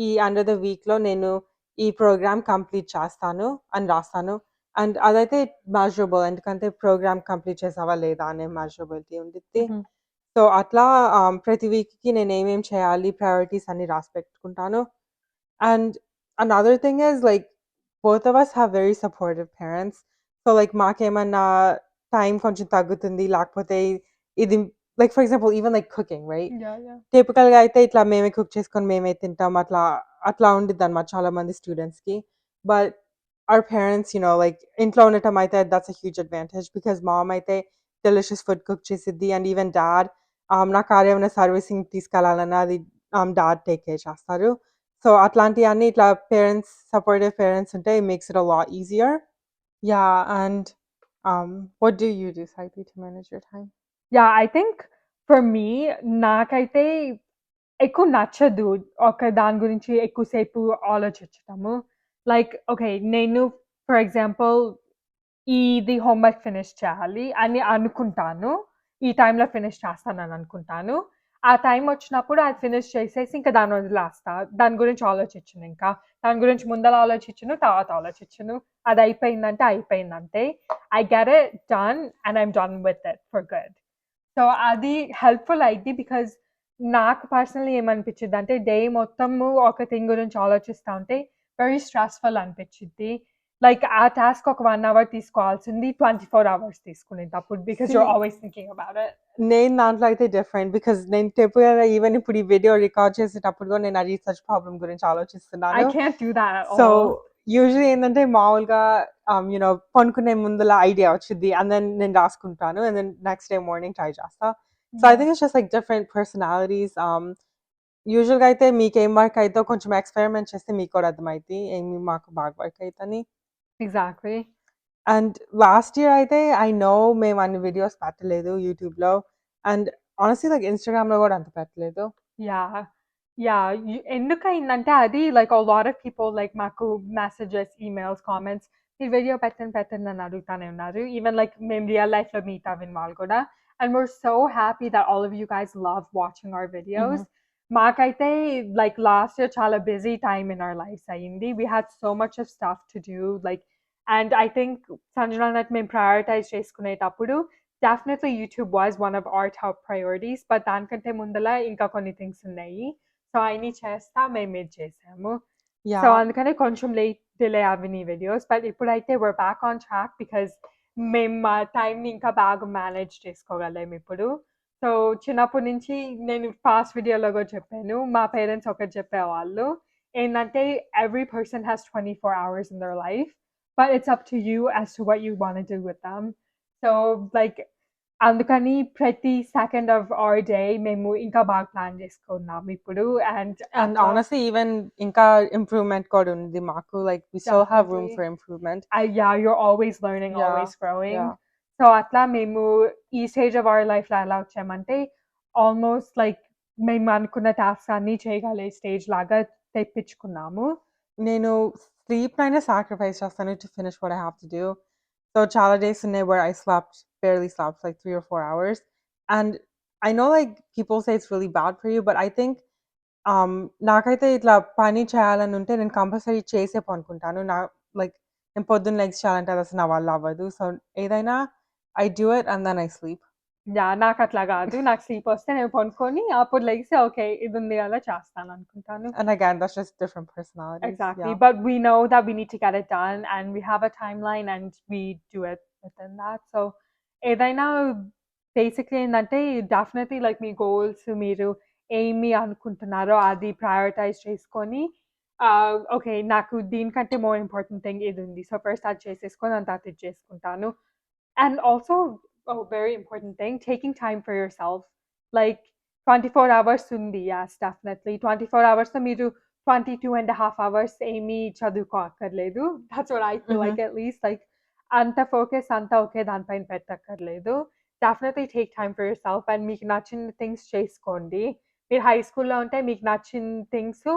ఈ అండర్ ద వీక్‌లో నేను ఈ ప్రోగ్రామ్ కంప్లీట్ చేస్తాను అని రాస్తాను. అండ్ అదైతే మెజరబుల్ ఎందుకంటే ప్రోగ్రామ్ కంప్లీట్ చేసావా లేదా అనే మెజరబిలిటీ ఉండిద్ది. సో, అట్లా ప్రతి వీక్‌కి నేనేమేం చేయాలి ప్రయారిటీస్ అన్నీ రాసి పెట్టుకుంటాను. And another thing is like both of us have very supportive parents. So like మాకేమన్నా టైం కొంచెం తగ్గుతుంది. లేకపోతే ఇది like for example even like cooking right? Yeah. టిపికల్‌గా అయితే ఇట్లా మేమే కుక్ చేసుకొని మేమే తింటాం. అట్లా ఉండిద్దనమాట చాలా మంది స్టూడెంట్స్‌కి. బట్ our parents, like ఇంట్లో ఉండటం అయితే that's a huge advantage because mom అయితే delicious food cook చేసిద్ది and even dad నా కార్ ఏమైనా సర్వీసింగ్‌కి తీసుకెళ్ళాలన్నా అది డాడ్ టేక్ కేర్ చేస్తారు. సో, అట్లాంటియన్నీ ఇట్లా సపోర్టివ్ పేరెంట్స్ ఉంటే it makes it a lot easier. Yeah, and what do you do, Sahithi, to manage your time? Yeah, I think for me, నాకైతే ఎక్కువ నచ్చదు. ఒక దాని గురించి ఎక్కువ సేపు ఆలోచించటము. Like okay. నేను ఫర్ ఎగ్జాంపుల్ ఇది హోంవర్క్ ఫినిష్ చేయాలి అని అనుకుంటాను. ఈ టైంలో ఫినిష్ చేస్తానని అనుకుంటాను. ఆ టైం వచ్చినప్పుడు అది ఫినిష్ చేసేసి ఇంకా దాన్ని వదిలేస్తా. దాని గురించి ఆలోచించనింకా. దాని గురించి ముందల ఆలోచించను, తర్వాత ఆలోచించను. అది అయిపోయిందంటే అయిపోయిందంతే. I get it done and I'm done with it for good. So, అది హెల్ప్‌ఫుల్ అయిద్ది బికాజ్ నాకు పర్సనల్లీ ఏమనిపిచ్చిద్దంటే డే మొత్తము ఒక థింగ్ గురించి ఆలోచిస్తా ఉంటే వెరీ స్ట్రెస్‌ఫుల్ అనిపిచ్చిద్ది. లైక్ ఆ టాస్క్ ఒక 1 అవర్ తీసుకోవాల్సింది 24 అవర్స్ తీసుకునేది అప్పుడు because you See, are always thinking about it. నేను దాంట్లో అయితే డిఫరెంట్. బికాజ్ నేను టిపికల్‌గా ఈవెన్ ఇప్పుడు ఈ వీడియో రికార్డ్ చేసేటప్పుడు కూడా నేను ఆ రీసెర్చ్ ప్రాబ్లమ్ గురించి I ఆలోచిస్తున్నాను. can't do that at so, all. Usually ఏందంటే మామూలుగా పనుకునే ముందుల ఐడియా వచ్చిద్ది. అండ్ దెన్ నేను రాసుకుంటాను. And then next day morning try చేస్తా. So, I think it's just like different personalities. యూజువల్‌గా అయితే మీకేం వర్క్ అయిద్దో కొంచెం ఎక్స్‌పెరిమెంట్ చేస్తే మీకు కూడా అర్థమైద్ది. ఏమి మాకు బాగా వర్క్ అయిద్దని. Exactly. అండ్ లాస్ట్ ఇయర్ అయితే ఐ నో మేము అన్ని వీడియోస్ పెట్టలేదు యూట్యూబ్‌లో. అండ్ హానెస్ట్‌లీ లైక్ ఇన్‌స్టాగ్రామ్‌లో కూడా అంత పెట్టలేదు. Yeah. Yeah. ఎందుకయిందంటే అది like a lot of people like మాకు మెసేజెస్, ఈమెయిల్స్, కామెంట్స్ మీరు వీడియో పెట్టండి అని అడుగుతానే ఉన్నారు. ఈవెన్ లైక్ మేము రియల్ లైఫ్‌లో మీట్ అవ్విన వాళ్ళు కూడా. And we're so happy that all of you guys love watching our videos. మాకైతే like last year చాలా busy time in our lives అయింది. We had so much of stuff to do like and I think Sanjana that మేము prioritize చేసుకునేటప్పుడు definitely YouTube was one of our top priorities. But దానికంటే ముందల ఇంకా కొన్ని things ఉన్నాయి. So, అయన్నీ చేస్తా మేము ఇది చేసాము. So, yeah! అందుకనే కొంచెం డిలే అవ్వినాయి వీడియోస్. బట్ ఇప్పుడైతే we're back on track because మేము మా టైంని ఇంకా బాగా మేనేజ్ చేసుకోగలం ఇప్పుడు. సో, చిన్నప్పటి నుంచి నేను పాస్ట్ వీడియోలో కూడా చెప్పాను. మా పేరెంట్స్ ఒకటి చెప్పేవాళ్ళు. ఏందంటే every person has 24 hours in their life. But it's up to you as to what you wanna do with them. So, like అందుకని ప్రతి సెకండ్ ఆఫ్ అవర్ డే మేము ఇంకా బాగా ప్లాన్ చేసుకున్నాం ఇప్పుడు. అండ్ అండ్ హానెస్ట్‌లీ ఈవెన్ ఇంకా improvement కూడా ఉంది మాకు. Like we still have room definitely. For improvement. Yeah, you're always learning, yeah! always growing. Yeah! So, అట్లా మేము ఈ స్టేజ్ ఆఫ్ అవర్ లైఫ్‌లో ఎలా వచ్చామంటే ఆల్మోస్ట్ లైక్ మేము అనుకున్న టాస్క్స్ అన్నీ చేయగలే స్టేజ్ లాగా తెప్పించుకున్నాము. నేను స్లీప్‌నైనా సాక్రిఫైస్ చేస్తాను to finish what I have to do. So, చాలా డేస్ ఉన్నాయి where I barely slept like 3 or 4 hours. And I know like people say it's really bad for you, but I think నాకైతే ఇట్లా పని చేయాలని ఉంటే నేను compulsory చేసే పనుకుంటాను. Like నేను పొద్దున్న లెగిసి చేయాలంటే అది అసలు నా వల్ల అవ్వదు. సో, ఏదైనా I do it and then I sleep. Yeah! నాకట్లా గాదు. నాకు స్లీపొస్తే నేను పనుకొని అప్పుడు లెగిసి ఓకే. ఇదుంది గదా! చేస్తాననుకుంటాను. And again, that's just different personalities. Exactly. Yeah. But we know that we need to get it done and we have a timeline and we do it within that. So ఏదైనా basically ఏందంటే definitely like మీ goals మీరు ఏమి అనుకుంటున్నారో అది prioritize చేసుకొని okay. నాకు దీనికంటే మోర్ ఇంపార్టెంట్ థింగ్ ఇదుంది. సో, ఫస్ట్ అది చేసేసుకొని దాని తర్వాత ఇది చేసుకుంటాను. And also, oh, very important thing, taking time for yourself. Like 24 hours sundi, yes, definitely. 24 hours so మీరు 22 and a half hours ఏమి చదువుకోక్కర్లేదు. That's what I feel like at least. Like అంత focus అంతా ఒకే దానిపైన పెట్టక్కర్లేదు. Definitely take time for yourself and మీకు నచ్చిన things చేసుకోండి. మీరు high స్కూల్‌లో ఉంటే మీకు నచ్చిన థింగ్స్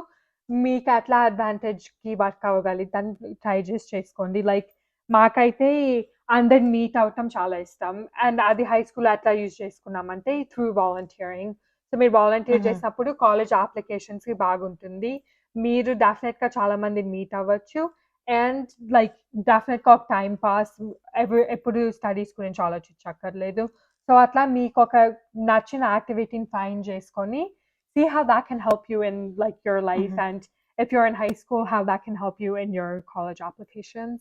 మీకు ఎట్లా అడ్వాంటేజ్‌కి వర్క్ అవ్వగలిగిద్దని ట్రై చేసి చేసుకోండి. లైక్ మాకైతే అందరిని మీట్ అవ్వటం చాలా ఇష్టం. అండ్ అది హై స్కూల్‌లో ఎట్లా యూజ్ చేసుకున్నామంటే త్రూ వాలంటీరింగ్. సో, మీరు వాలంటీర్ చేసినప్పుడు కాలేజ్ అప్లికేషన్స్‌కి బాగుంటుంది. మీరు డెఫినెట్‌గా చాలా మందిని మీట్ అవ్వచ్చు. అండ్ లైక్ డెఫినెట్‌గా ఒక టైమ్ పాస్ ఎప్పుడు స్టడీస్ గురించి ఆలోచించక్కర్లేదు. సో, అట్లా మీకొక నచ్చిన యాక్టివిటీని ఫైండ్ చేసుకొని see how that can help you in like your life and if you're in high school, how that can help you in your college applications.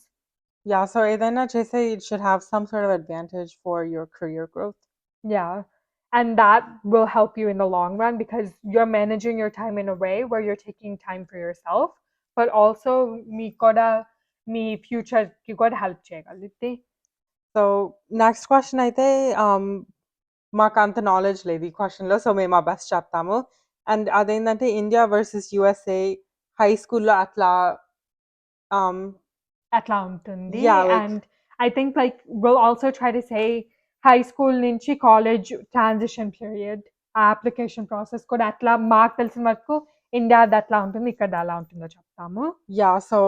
Yeah, so ఏదైనా చేస్తే it should have some sort of advantage for your career growth. Yeah. And that will help you in the long run because you're managing your time in a way where you're taking time for yourself, but also me future you gotta help cheyagalite. So next question అయితే మాకు అంత knowledge లేదు ఈ క్వశ్చన్‌లో. So మేము మా best చెప్తాము. And అదేంటంటే ఇండియా వర్సెస్ యూఎస్ఏ హై స్కూల్‌లో అట్లా అట్లా ఉంటుంది. yeah, like and I think like will also try to say high school నుంచి కాలేజ్ ట్రాన్సిషన్ పీరియడ్ ఆ అప్లికేషన్ ప్రాసెస్ కూడా అట్లా మాకు తెలిసిన వరకు ఇండియాది అట్లా ఉంటుంది. ఇక్కడది అలా ఉంటుందో చెప్తాము. yeah, so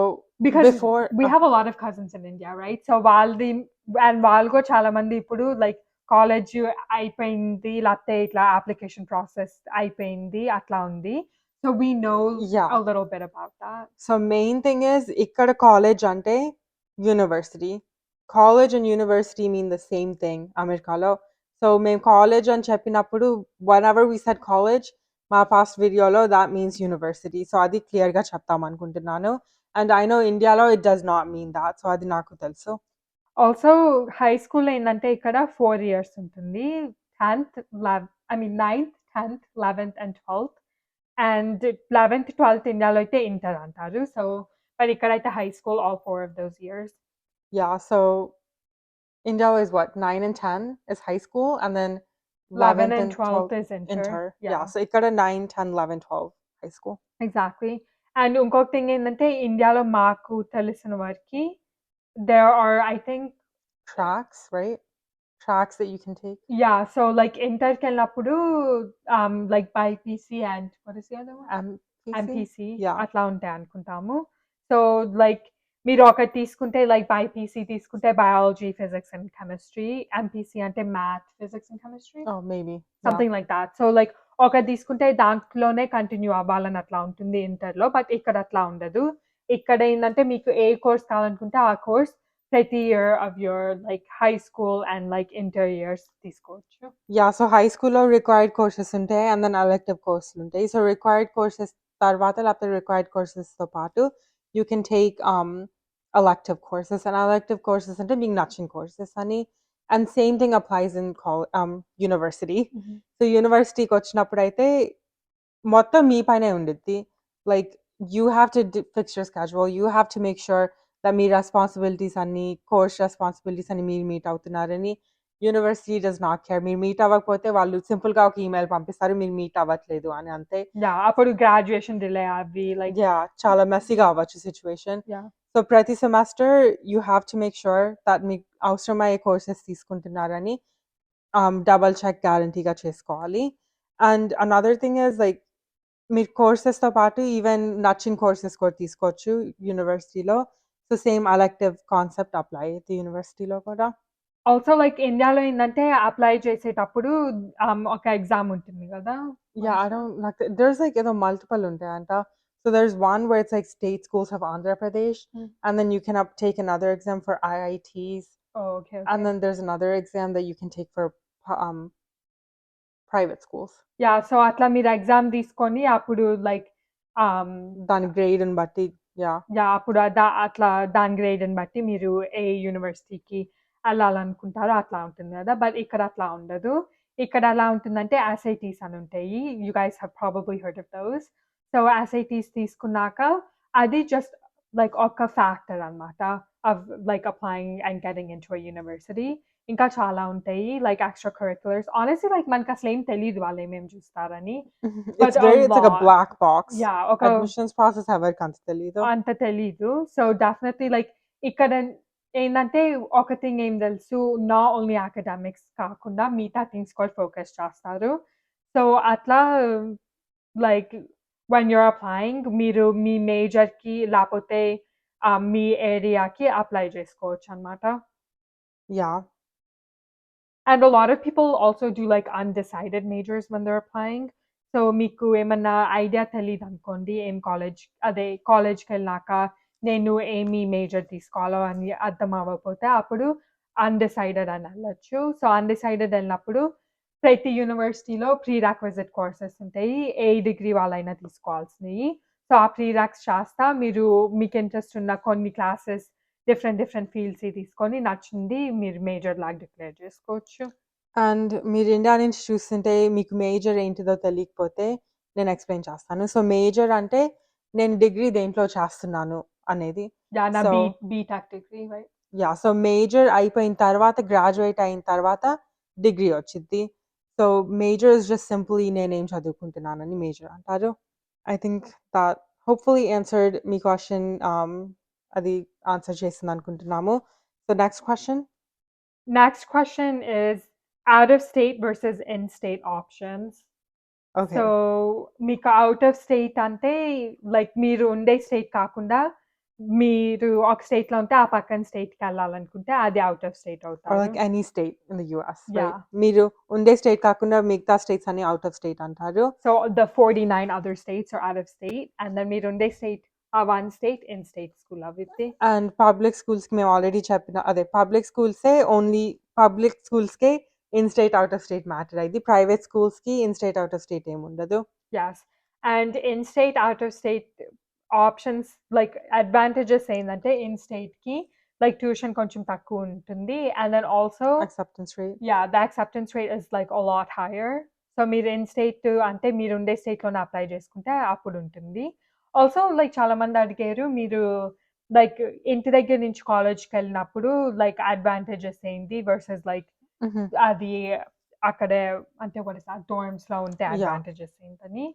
because before we have a lot of cousins in India right. So వాళ్ళది అండ్ వాళ్ళు కూడా చాలా మంది ఇప్పుడు లైక్ కాలేజ్ అయిపోయింది లేకపోతే ఇట్లా అప్లికేషన్ ప్రాసెస్ అయిపోయింది అట్లా ఉంది. So we know yeah, a little bit about that. So main thing is ఇక్కడ కాలేజ్ అంటే university. College and university mean the same thing అమెరికాలో. సో మేము కాలేజ్ అని చెప్పినప్పుడు whenever we said college మా పాస్ట్ వీడియోలో that means university. సో అది క్లియర్‌గా చెప్తాం అనుకుంటున్నాను. అండ్ ఐ నో ఇండియాలో it does not mean that. So అది నాకు తెలుసు. ఆల్సో హై స్కూల్‌లో ఏందంటే ఇక్కడ 4 ఇయర్స్ ఉంటుంది. 10థ్, 9థ్, 10థ్, 11థ్ అండ్ 12థ్. అండ్ 11థ్, 12థ్ ఇండియాలో అయితే ఇంటర్ అంటారు. సో మరి ఇక్కడైతే high school all 4 of those years. Yeah, so India is what? 9 and 10 is high school and then 11 11th and and 12th 12th is inter. inter. Yeah, Yeah, so ikkada 9, 10, 11, 12 high school. Exactly. And ఇంకొక thing ఏందంటే ఇండియాలో మాకు తెలిసిన వరకి there are I think Tracks, right? Tracks that you can take. Yeah. So like ఇంటర్‌కెళ్ళినప్పుడు like BiPC and what is the other one? MPC? MPC Yeah. అట్లా ఉంటాయి అనుకుంటాము. సో లైక్ మీరు ఒకటి తీసుకుంటే లైక్ బైపీసీ తీసుకుంటే biology, physics and chemistry. MPC అంటే math, physics and chemistry. Oh, maybe. Yeah. Something like that. So like ఒకటి తీసుకుంటే దాంట్లోనే కంటిన్యూ అవ్వాలని అట్లా ఉంటుంది ఇంటర్‌లో. బట్ ఇక్కడ అట్లా ఉండదు. ఇక్కడ ఏందంటే మీకు ఏ కోర్స్ కావాలనుకుంటే ఆ కోర్స్ ప్రతి year of your like high school and like inter years తీసుకోవచ్చు. Yeah, so high school లో required courses ఉంటాయి and then elective courses ఉంటాయి. So required courses తర్వాత లేకపోతే required courses తో పాటు you can take elective courses and elective courses అంటే మీకు నచ్చిన courses అని. And same thing applies in university. So యూనివర్సిటీకి వచ్చినప్పుడు అయితే మొత్తం మీ పైనే ఉండిద్ది. Like you have to fix your schedule. You have to make sure that మీ రెస్పాన్సిబిలిటీస్ అన్ని కోర్స్ రెస్పాన్సిబిలిటీస్ అన్ని మీరు మీట్ అవుతున్నారని. University does not care. మీరు మీట్ అవ్వకపోతే వాళ్ళు సింపుల్‌గా ఒక ఈమెయిల్ పంపిస్తారు. మీరు మీట్ అవ్వట్లేదు అని అంతే. యా. అప్పుడు గ్రాడ్యుయేషన్ డిలే అవ్వి లైక్ యాహ్! చాలా మెస్సీగా అవ్వచ్చు సిట్యుయేషన్. యా. సో ప్రతి semester you have to make sure that మీకు అవసరమయ్యే కోర్సెస్ తీసుకుంటున్నారని డబుల్ చెక్ గ్యారంటీగా చేసుకోవాలి. And another thing is like మీరు కోర్సెస్‌తో పాటు ఈవెన్ నచ్చిన కోర్సెస్ కూడా తీసుకోవచ్చు యూనివర్సిటీలో. So same elective concept apply అయిద్ది యూనివర్సిటీలో కూడా. ఆల్సో లైక్ ఇండియాలో ఏందంటే అప్లై చేసేటప్పుడు ఒక ఎగ్జామ్ ఉంటుంది గదా! Yeah, I don't like there's like ఏదో మల్టిపుల్ ఉంటాయంట. So there's one where it's like state schools of Andhra Pradesh and then you can take another exam for IITs. Oh, okay, And okay. then there's another exam that you can take for private schools. Yeah. So అట్లా మీరు exam తీసుకొని అప్పుడు like దాని గ్రేడ్‌ని బట్టి. Yeah! అప్పుడు అట్లా దాని గ్రేడ్‌ని బట్టి మీరు ఏ యూనివర్సిటీకి వెళ్ళాలనుకుంటారో అట్లా ఉంటుంది కదా. బట్ ఇక్కడ అట్లా ఉండదు. ఇక్కడ ఎలా ఉంటుందంటే ఎస్ఐటీస్ అని ఉంటాయి. You guys have probably heard of those. So SATs తీసుకున్నాక అది జస్ట్ లైక్ ఒక ఫ్యాక్టర్ అనమాట of like applying and getting in to university. ఇంకా చాలా ఉంటాయి like extracurriculars. Honestly like మనకు అసలు ఏం తెలియదు వాళ్ళు ఏమేమి చూస్తారని. It's but it's like a black box. Yeah ఒక Admissions process ఎవరికి అంత తెలీదు. అంత తెలీదు. సో డెఫినెట్లీ లైక్ ఇక్కడ ఏందంటే ఒక థింగ్ ఏం తెలుసు, నాట్ ఓన్లీ అకాడమిక్స్ కాకుండా మిగతా థింగ్స్ కూడా ఫోకస్ చేస్తారు. సో అట్లా లైక్ వెన్ యూర్ అప్లయింగ్ మీరు మీ మేజర్కి లేకపోతే మీ ఏరియాకి అప్లై చేసుకోవచ్చు అనమాట. Yeah. And a lot of people also do like undecided majors when they're applying. So మీకు ఏమన్నా ఐడియా తెలియదు అనుకోండి ఏం కాలేజ్కి వెళ్ళాక నేను ఏమి మేజర్ తీసుకోవాలో అని అర్థం అవ్వకపోతే అప్పుడు అన్డిసైడెడ్ అని వెళ్ళొచ్చు. సో అన్డిసైడెడ్ వెళ్ళినప్పుడు ప్రతి యూనివర్సిటీలో ప్రీ రాక్విజిట్ కోర్సెస్ ఉంటాయి, ఏ డిగ్రీ వాళ్ళైనా తీసుకోవాల్సినవి. సో ఆ ప్రీ రాక్స్ చేస్తా మీరు మీకు ఇంట్రెస్ట్ ఉన్న కొన్ని క్లాసెస్ డిఫరెంట్ ఫీల్డ్స్ తీసుకొని నచ్చింది మీరు మేజర్ లాగా డిక్లేర్ చేసుకోవచ్చు. అండ్ మీరు ఇండియా నుంచి చూస్తుంటే మీకు మేజర్ ఏంటిదో తెలియకపోతే నేను ఎక్స్ప్లెయిన్ చేస్తాను. సో మేజర్ అంటే నేను డిగ్రీ దేంట్లో చేస్తున్నాను అనేది. యా నా so BTech degree right. Yeah so major అయిపోయిన తర్వాత గ్రాడ్యుయేట్ అయిన తర్వాత డిగ్రీ వచ్చింది. So major is just simply నేనేం చదువుకుంటున్నానని మేజర్ అంటారు. I think that hopefully answered మీ క్వశ్చన్. అది ఆన్సర్ చేసింది అనుకుంటున్నాము. So next question. Next question is out of state versus in-state options. Okay. So మీకు అవుట్ ఆఫ్ స్టేట్ అంటే లైక్ మీరు ఉండే స్టేట్ కాకుండా మీరు ఒక స్టేట్లో ఉంటే ఆ పక్కన స్టేట్కి వెళ్ళాలనుకుంటే అది అవుట్ ఆఫ్ స్టేట్ Or అవుతారు. like any state in the US, right? Yeah. మీరు ఉండే స్టేట్ కాకుండా మిగతా స్టేట్స్ అన్ని అవుట్ ఆఫ్ స్టేట్ అంటారు. So the 49 other states are out of state, and then మీరు ఉండే స్టేట్ ఆ one state in state school అవుద్ది. అండ్ పబ్లిక్ స్కూల్స్కి మేము ఆల్రెడీ చెప్పిన అదే పబ్లిక్ స్కూల్సే ఓన్లీ పబ్లిక్ స్కూల్స్కే in state out of state matter అయింది. ప్రైవేట్ స్కూల్స్కి in state out of state ఏమి ఉండదు. Yes. And in-state, out-of-state options, like advantages ఏంటంటే in-stateకి like tuition కొంచెం తక్కువ ఉంటుంది. And then also, Acceptance rate. yeah, the acceptance rate is like a lot higher. So మీరు in-state అంటే మీరు ఉండే స్టేట్లోనే అప్లై చేసుకుంటే అప్పుడు ఉంటుంది. ఆల్సో లైక్ చాలా మంది అడిగారు మీరు లైక్ ఇంటి దగ్గర నుంచి కాలేజ్కి వెళ్ళినప్పుడు లైక్ అడ్వాంటేజెస్ ఏంటి వర్సెస్ లైక్ Mhm. అది అక్కడే అంటే what is that dorms లో ఉంటే Yeah. advantages ఏంటని.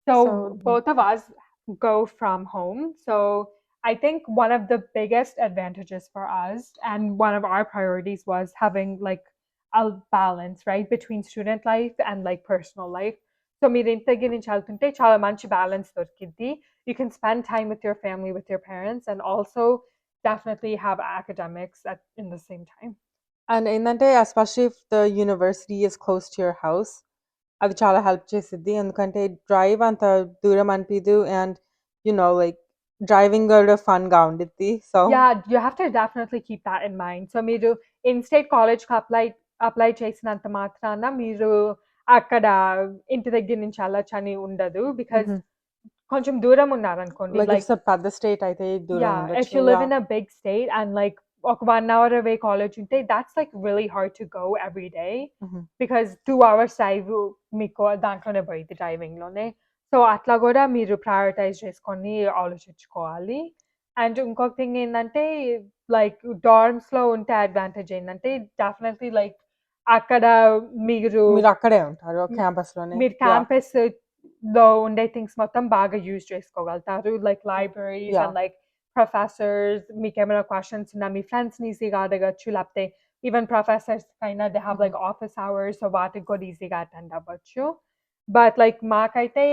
So So both of us go from home. So I think one of the biggest advantages for us and one of our priorities was having like a balance, right, between student life and like personal life. So మీరు ఇంటి దగ్గర నుంచి వెళ్తుంటే చాలా మంచి balance దొరికిద్ది. You can spend time with your family, with your parents, and also definitely have academics in the same time. And ఏంటంటే especially if the university is close to your house అది చాలా హెల్ప్ చేసిద్ది. ఎందుకంటే drive అంత దూరం అనిపించదు and like driving కూడా ఫన్గా ఉండిద్ది. So Yeah, you have to definitely keep that in mind. So మీరు in-state కాలేజ్కి అప్లై చేసినంత మాత్రాన మీరు అక్కడ ఇంటి దగ్గర నుంచి వెళ్ళొచ్చని ఉండదు. బికాజ్ కొంచెం దూరం ఉన్నారనుకోండి లైక్ లైక్ పెద్ద స్టేట్ అయితే దూరం yeah, if ఉండొచ్చు. you live in a big state and like ఒక 1 hour away college ఉంటే that's like really hard to go every day because 2 hours drive మీకు దాంట్లోనే పోయింది డ్రైవింగ్ లోనే. సో అట్లా కూడా మీరు ప్రయారిటైజ్ చేసుకొని ఆలోచించుకోవాలి. అండ్ ఇంకొక థింగ్ ఏంటంటే లైక్ డార్మ్స్ లో ఉంటే అడ్వాంటేజ్ ఏంటంటే డెఫినెట్లీ లైక్ అక్కడ మీరు మీరు అక్కడే ఉంటారు క్యాంపస్ లోనే. మీరు క్యాంపస్ లో ఉండే థింగ్స్ మొత్తం బాగా యూజ్ చేసుకోగలుగుతారు like libraries Yeah. And like professors మీకు ఏమైనా క్వశ్చన్స్ ఉన్నా మీ ఫ్రెండ్స్ని ఈజీగా అడగచ్చు. లేకపోతే ఈవెన్ ప్రొఫెసర్స్ కైనా they have like office hours, so వాటికి కూడా ఈజీగా అటెండ్ అవ్వచ్చు. బట్ లైక్ మాకైతే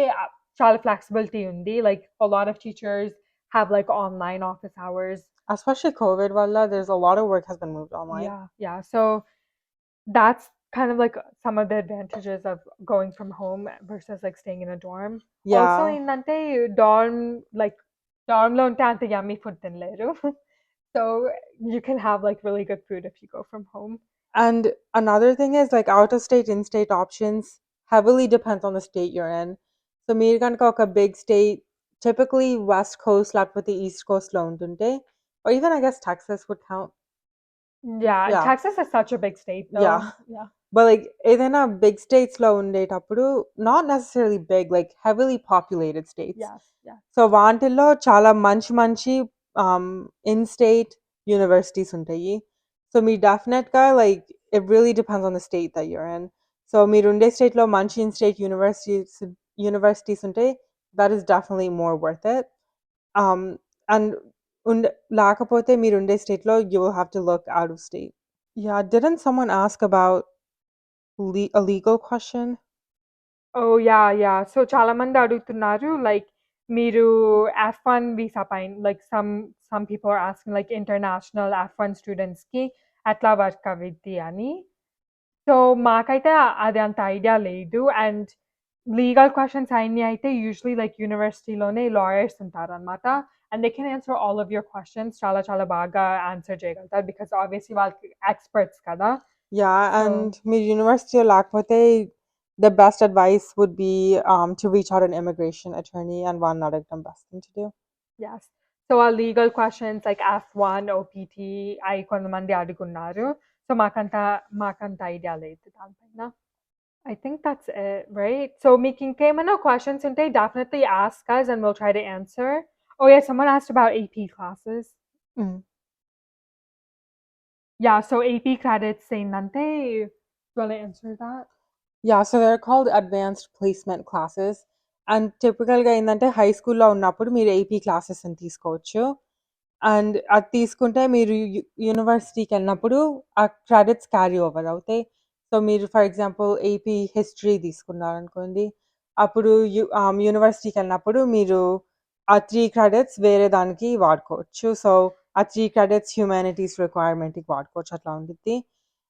చాలా ఫ్లెక్సిబిలిటీ ఉంది. Like a lot of teachers have like online office hours. Especially COVID వల్ల there's a lot of work has been moved online. Yeah. So that's kind of like some of the advantages of going from home versus like staying in a dorm. Also Yeah. ఏంటంటే dorm లో ఉంటే అంత yummy food తినలేరు. So you can have like really good food if you go from home. And another thing is like out of state, in state options heavily depends on the state you're in. So మీరు కనుక ఒక big state, typically west coast లేకపోతే east coast లో ఉంటుంటే, or even I guess Texas would count. Yeah, Yeah. Texas is such a big state Yeah. though. Yeah. But like ఏదైనా big states లో ఉండేటప్పుడు not necessarily big, like heavily populated states. Yes, yeah. So వాటిల్లో చాలా మంచి మంచి in state universities ఉంటాయి. So మీరు డెఫినెట్‌గా like it really depends on the state that you're in. So మీరుండే స్టేట్‌లో మంచి ఇన్ స్టేట్ యూనివర్సిటీస్ ఉంటే that is definitely more worth it. Um, and ఉండ్ లేకపోతే మీరుండే స్టేట్‌లో you will have to look out of state. Yeah, didn't someone ask about a legal question? Oh, yeah. So చాలా మంది అడుగుతున్నారు like మీరు F1 visa పైన like some people are asking like international F1 students కి ఎట్లా work అవుద్ది అని. So మాకైతే అది అంత ఐడియా లేదు. అండ్ లీగల్ క్వెషన్స్ అయన్నీ అయితే యూజువల్లీ లైక్ యూనివర్సిటీలోనే లాయర్స్ ఉంటారనమాట. And they can answer all of your questions. చాలా చాలా బాగా ఆన్సర్ చేయగలుగుతారు. బికాస్ ఆబ్వియస్లీ వాళ్ళకి ఎక్స్పర్ట్స్ కదా! Yeah, సో and మీరు యూనివర్సిటీలో లేకపోతే the best advice would be to reach out an immigration attorney and వాళ్ళని అడగడం best thing to do. yes. So ఆ legal questions like F1, OPT అయి కొంతమంది అడుగున్నారు. సో మాకంత ఐడియా లేదు దానిపైన. I think that's it, right? So మీకు ఇంకేమైనా questions ఉంటే definitely ask us and we'll try to answer. Oh yeah, someone asked about AP classes. Mm. Yeah, so AP credits ఏంటంటే will I answer that? Yeah, so they're called advanced placement classes. And typicalగా ఏందంటే high స్కూల్‌లో ఉన్నప్పుడు మీరు AP classes అని తీసుకోవచ్చు. And అది తీసుకుంటే మీరు యూనివర్సిటీకెళ్ళినప్పుడు ఆ క్రెడిట్స్ క్యారీ ఓవర్ అవుతాయి. సో మీరు ఫర్ ఎగ్జాంపుల్ ఏపీ హిస్టరీ తీసుకున్నారనుకోండి. అప్పుడు యూనివర్సిటీకెళ్ళినప్పుడు మీరు ఆ 3 క్రెడిట్స్ వేరే దానికి వాడుకోవచ్చు. సో ఆ 3 క్రెడిట్స్ హ్యుమానిటీస్ రిక్వైర్మెంట్‌కి వాడుకోవచ్చు. అట్లా ఉండిద్ది.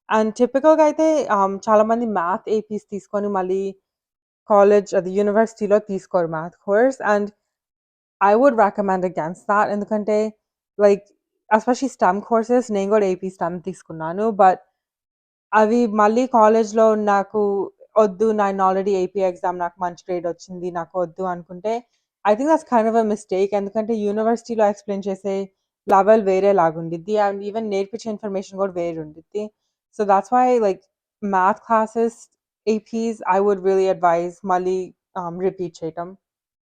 అండ్ టిపికల్‌గా అయితే చాలామంది మ్యాథ్ ఏపీస్ తీసుకొని మళ్ళీ కాలేజ్ అది యూనివర్సిటీలో తీసుకోరు math course. And I would recommend against that ఎందుకంటే లైక్ ఎస్పెషల్లీ స్టెమ్ కోర్సెస్ నేను కూడా ఏపీ స్టెమ్ తీసుకున్నాను. బట్ అవి మళ్ళీ కాలేజ్‌లో నాకు వద్దు. నేను ఆల్రెడీ ఏపీ ఎగ్జామ్ నాకు మంచి గ్రేడ్ వచ్చింది. నాకు వద్దు అనుకుంటే I think that's kind of a mistake. ఎందుకంటే యూనివర్సిటీలో ఎక్స్‌ప్లెయిన్ చేసే లెవెల్ వేరేలాగుండిద్ది. అండ్ ఈవెన్ నేర్పించే ఇన్ఫర్మేషన్ కూడా వేరుండిద్ది. So that's why like math classes, APs I would really advise మళ్ళీ రిపీట్ చేయటం.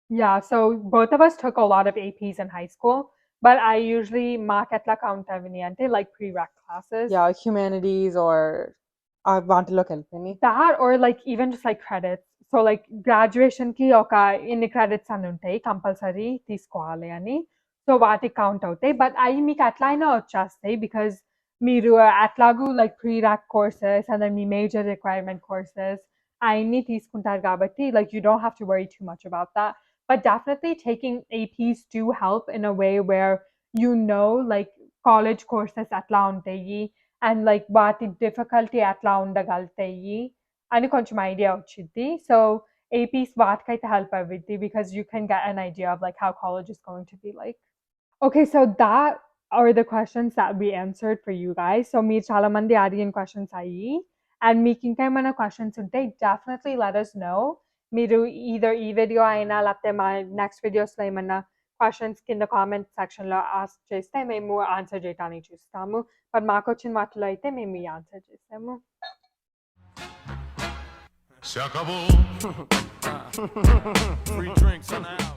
Yeah, so both of us took a lot of APs in high school, but I usually mark ఎట్లా count అవని అంటే like prereq classes. Yeah, humanities or వాటిలోకి వెళ్ళిపోయినాయి. That or like even just like credits. So like graduation కి ఒక ఇన్ని credits అని ఉంటాయి compulsory తీసుకోవాలి అని. సో వాటికి కౌంట్ అవుతాయి. బట్ అవి మీకు అట్లా అయినా వచ్చేస్తాయి బికాజ్ మీరు అట్లాగూ like prereq courses and then మీ మేజర్ రిక్వైర్మెంట్ కోర్సెస్ అవన్నీ తీసుకుంటారు కాబట్టి like you don't have to worry too much about that. But definitely taking APs do help in a way where you know like college courses అట్లా ఉంటాయి and like వాటి difficulty ఎట్లా ఉండగలుగుతాయి అని కొంచెం idea వచ్చింది. సో ఏపీస్ వాటికైతే help అవుద్ది because you can get an idea of like how college is going to be like. Okay, so that are the questions that we answered for you guys. So మీరు చాలా మంది అడిగిన questions అయ్యి and మీకు ఇంకా ఏమైనా questions ఉంటే definitely let us know. మీరు either ఈ వీడియో అయినా లేకపోతే మా నెక్స్ట్ వీడియోస్లో ఏమన్నా క్వశ్చన్స్ కింద కామెంట్ సెక్షన్లో ఆస్క్ చేస్తే మేము ఆన్సర్ చేయడానికి చూస్తాము. బట్ మాకు వచ్చిన వాటిలో అయితే మేము ఈ ఆన్సర్ చేసాము. Se acabó. Free drinks in the house.